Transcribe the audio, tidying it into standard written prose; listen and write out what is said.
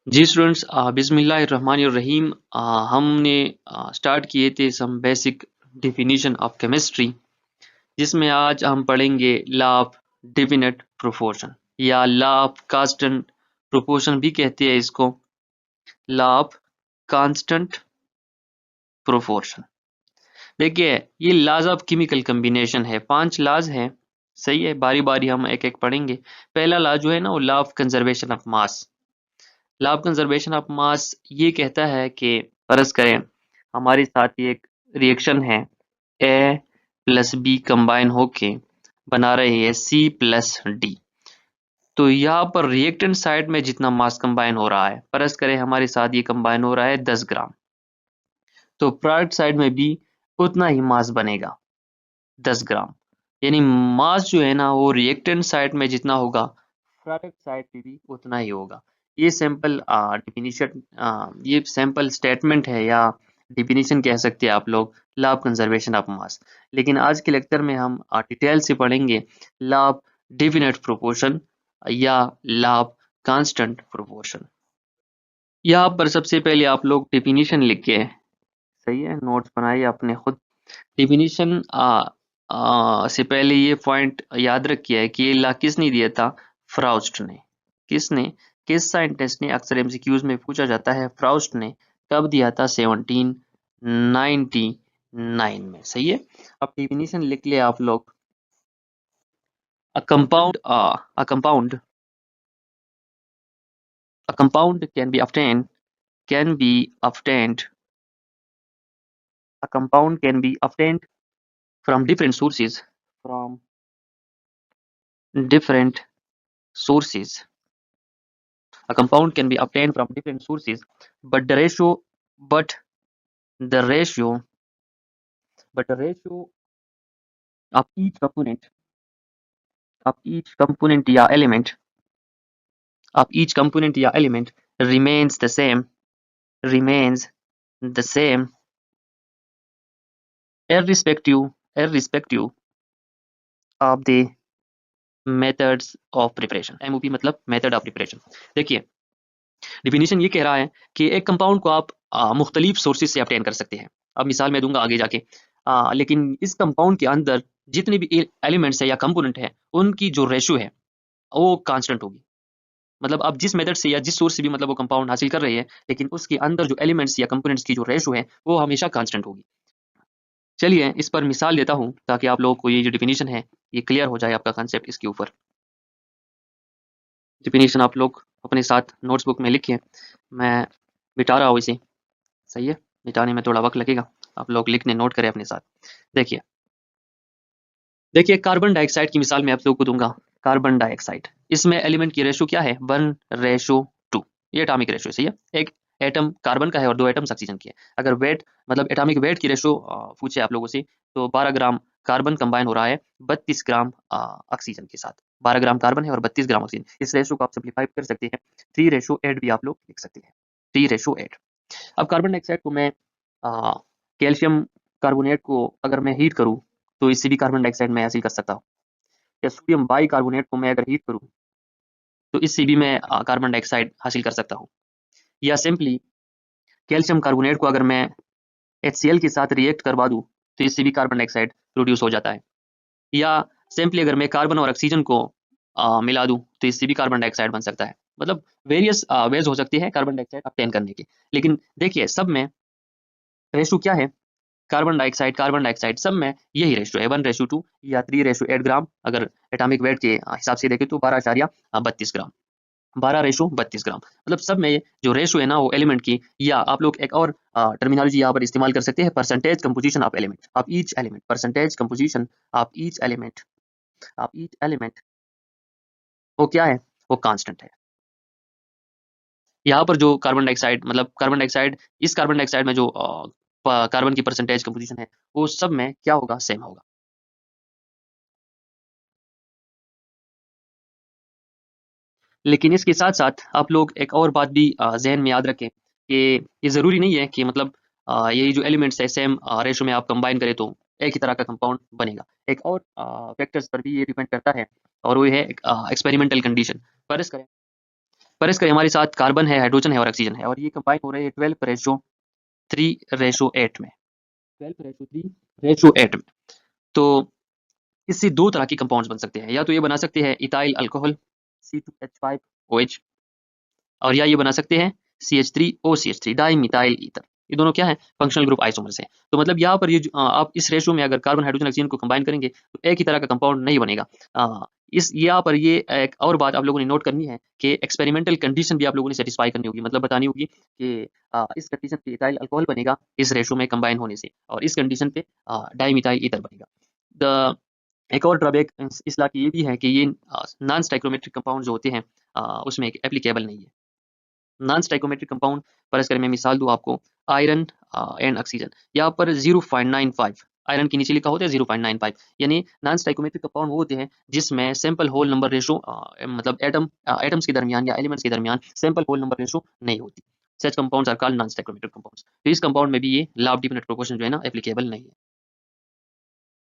जी students, बिस्मिल्लाहिर्रहमानिर्रहीम। हमने start किए थे some basic definition of chemistry, जिसमें आज हम पढ़ेंगे लॉ ऑफ डेफिनेट प्रोपोर्शन या लॉ ऑफ कांस्टेंट प्रोपोर्शन भी कहते हैं इसको, लॉ ऑफ कांस्टेंट प्रोपोर्शन। देखिए, ये लॉज ऑफ केमिकल कम्बिनेशन है, 5 लॉज हैं। सही है, बारी बारी हम एक एक पढ़ेंगे। पहला लॉ जो है ना, वो law of conservation of mass. Law of conservation of mass ये कहता है कि फर्ज करें हमारे साथ ये एक रिएक्शन है, ए प्लस बी कंबाइन होके बना रहे हैं सी प्लस डी। तो यहाँ पर रिएक्टेंट साइड में जितना मास कंबाइन हो रहा है, फर्ज करें हमारे साथ ये कंबाइन हो रहा है 10 ग्राम, तो प्रोडक्ट साइड में भी उतना ही मास बनेगा, 10 ग्राम। यानी मास जो है ना, वो रिएक्टेंट साइड में जितना होगा, प्रोडक्ट साइड पे भी उतना ही होगा। ये सैंपल डिफिनीशन, ये सैंपल स्टेटमेंट है या डिफिनीशन कह सकते हैं आप लोग, law of conservation of mass. लेकिन आज के लेक्चर में हम डिटेल से पढ़ेंगे लॉ ऑफ डेफिनेट प्रोपोर्शन या लॉ ऑफ कांस्टेंट प्रोपोर्शन। यहाँ पर सबसे पहले आप लोग डिफिनीशन लिख के, सही है, नोट्स बनाइए अपने खुद। डिफिनीशन से पहले ये पॉइंट याद रखिए है कि ये ला किसने दिया था, फ्राउस्ट ने। किसने, किस साइंटिस्ट ने, अक्सर एमसीक्यूज में पूछा जाता है, फ्राउस्ट ने कब दिया था, 1799 में। सही है, अब डिफिनीशन लिख लिया आप लोग। A compound a compound a compound can be obtained a compound can be obtained from different sources. A compound can be obtained from different sources, but but the ratio, but the ratio of each component या element remains remains the same irrespective of the methods of preparation. MOP मतलब method of preparation। देखिए, definition ये कह रहा है कि एक compound को आप मुख्तलिफ सोर्सेज से ऑब्टेन कर सकते हैं। अब मिसाल मैं दूंगा आगे जाके, लेकिन इस कंपाउंड के अंदर जितने भी एलिमेंट्स है या कंपोनेंट है, उनकी जो रेशो है वो कांस्टेंट होगी। मतलब आप जिस मेथड से या जिस सोर्स से भी मतलब वो कंपाउंड हासिल कर रहे हैं, लेकिन उसके अंदर जो एलिमेंट्स या कंपोनेंट्स की जो रेशो है वो हमेशा कांस्टेंट होगी। चलिए इस पर मिसाल देता हूँ ताकि आप लोगों को ये जो डिफिनीशन है ये क्लियर हो जाए, आपका कंसेप्ट इसके ऊपर। डिफिनीशन आप लोग अपने साथ नोट्स बुक में लिखिए, मैं मिटा रहा हूँ इसे। सही है, मिटाने में थोड़ा वक्त लगेगा, आप लोग लिखने नोट करें अपने साथ। देखिए, देखिए कार्बन डाइऑक्साइड की मिसाल मैं आप लोगों को दूंगा। कार्बन डाइऑक्साइड, इसमें एलिमेंट की रेशो क्या है, 1:2। ये एटॉमिक रेशो है। सही है, एक एटम कार्बन का है और 2 एटम ऑक्सीजन की है। अगर वेट मतलब एटॉमिक वेट की रेशो पूछे आप लोगों से, तो 12 ग्राम कार्बन कंबाइन हो रहा है 32 ग्राम ऑक्सीजन के साथ। 12 ग्राम कार्बन है और 32 ग्राम ऑक्सीजन। इस रेशो को आप सिंप्लीफाई कर सकते हैं, 3:8 भी आप लोग लिख सकते हैं, 3:8। अब कार्बन डाइऑक्साइड को मैं कैल्शियम कार्बोनेट को अगर मैं हीट करूं, तो इससे भी कार्बन डाइऑक्साइड मैं हासिल कर सकता हूँ। या सोडियम बाई कार्बोनेट को मैं अगर हीट करूं, तो इससे भी मैं कार्बन डाइऑक्साइड हासिल कर सकता हूँ। या सिंपली कैल्शियम कार्बोनेट को अगर मैं HCl के साथ रिएक्ट करवा दूं, तो इससे भी कार्बन डाइऑक्साइड प्रोड्यूस हो जाता है। या सिंपली अगर मैं कार्बन और ऑक्सीजन को मिला दूं, तो इससे भी कार्बन डाइऑक्साइड बन सकता है। मतलब वेरियस वेज हो सकती है कार्बन डाइऑक्साइड ऑब्टेन करने के। लेकिन देखिए, सब में रेशो क्या है, कार्बन डाइऑक्साइड सब में यही रेशो है, 1:2 या 3:8 ग्राम। अगर एटॉमिक वेट के हिसाब से देखें तो 12:32 ग्राम, 12:32 ग्राम। मतलब सब में जो रेशो है ना वो एलिमेंट की, या आप लोग एक और टर्मिनोलॉजी यहाँ पर इस्तेमाल कर सकते हैं, percentage composition of element of each element. Percentage composition of each element वो क्या है, वो कांस्टेंट है। यहाँ पर जो कार्बन डाइऑक्साइड मतलब कार्बन डाइऑक्साइड, इस कार्बन डाइऑक्साइड में जो कार्बन की परसेंटेज कंपोजिशन है, वो सब में क्या होगा, सेम होगा। लेकिन इसके साथ साथ आप लोग एक और बात भी जहन में याद रखें कि ये ज़रूरी नहीं है कि मतलब ये जो एलिमेंट्स है सेम रेशो में आप कंबाइन करें तो एक ही तरह का कंपाउंड बनेगा। एक और फैक्टर्स पर भी ये डिपेंड करता है, और वो है एक्सपेरिमेंटल कंडीशन। फर्ज करें परस करें हमारे साथ कार्बन है, हाइड्रोजन है और ऑक्सीजन है, और ये कंबाइन हो रहे हैं 12:3:8 में, 12:3:8 में। तो इससे दो तरह के कंपाउंड्स बन सकते हैं, या तो ये बना सकते हैं इथाइल अल्कोहल C2H5OH, और या ये बना सकते हैं CH3OCH3 डाइमिथाइल ईथर। ये दोनों क्या है, फंक्शनल ग्रुप आइसोमर्स हैं। तो मतलब यहाँ पर ये आप इस रेशो में अगर कार्बन हाइड्रोजन ऑक्सीजन को कंबाइन करेंगे तो एक ही तरह का कंपाउंड नहीं बनेगा। इस यहाँ पर ये एक और बात आप लोगों ने नोट करनी है कि एक्सपेरिमेंटल कंडीशन भी आप लोगों ने सेटिस्फाई करनी होगी, मतलब बतानी होगी कि इस कंडीशन पे इथाइल अल्कोहल बनेगा इस रेशो में कंबाइन होने से, और इस कंडीशन पे डाइमिथाइल ईथर बनेगा। द एक और ड्रॉबैक इस लॉ की ये भी है कि ये नॉन स्टाइकोमेट्रिक कंपाउंड जो होते हैं उसमें एप्लीकेबल नहीं है। नॉन स्टाइकोमेट्रिक कंपाउंड पर अगर मैं मिसाल दूं आपको, आयरन एंड ऑक्सीजन, यहाँ पर 0.95 आयरन के नीचे लिखा होता है 0.95, यानी नॉन स्टाइकोमेट्रिक कंपाउंड वो होते हैं जिसमें सैंपल होल नंबर रेशो मतलब एटम्स के दरमियान या एलिमेंट्स के दरमियान सैंपल होल नंबर रेशो नहीं होती। Such compounds are called non stoichiometric compounds. तो इस कंपाउंड में भी ये लॉ ऑफ डिफिनिट प्रोपोर्शन जो है ना एप्लीकेबल नहीं है।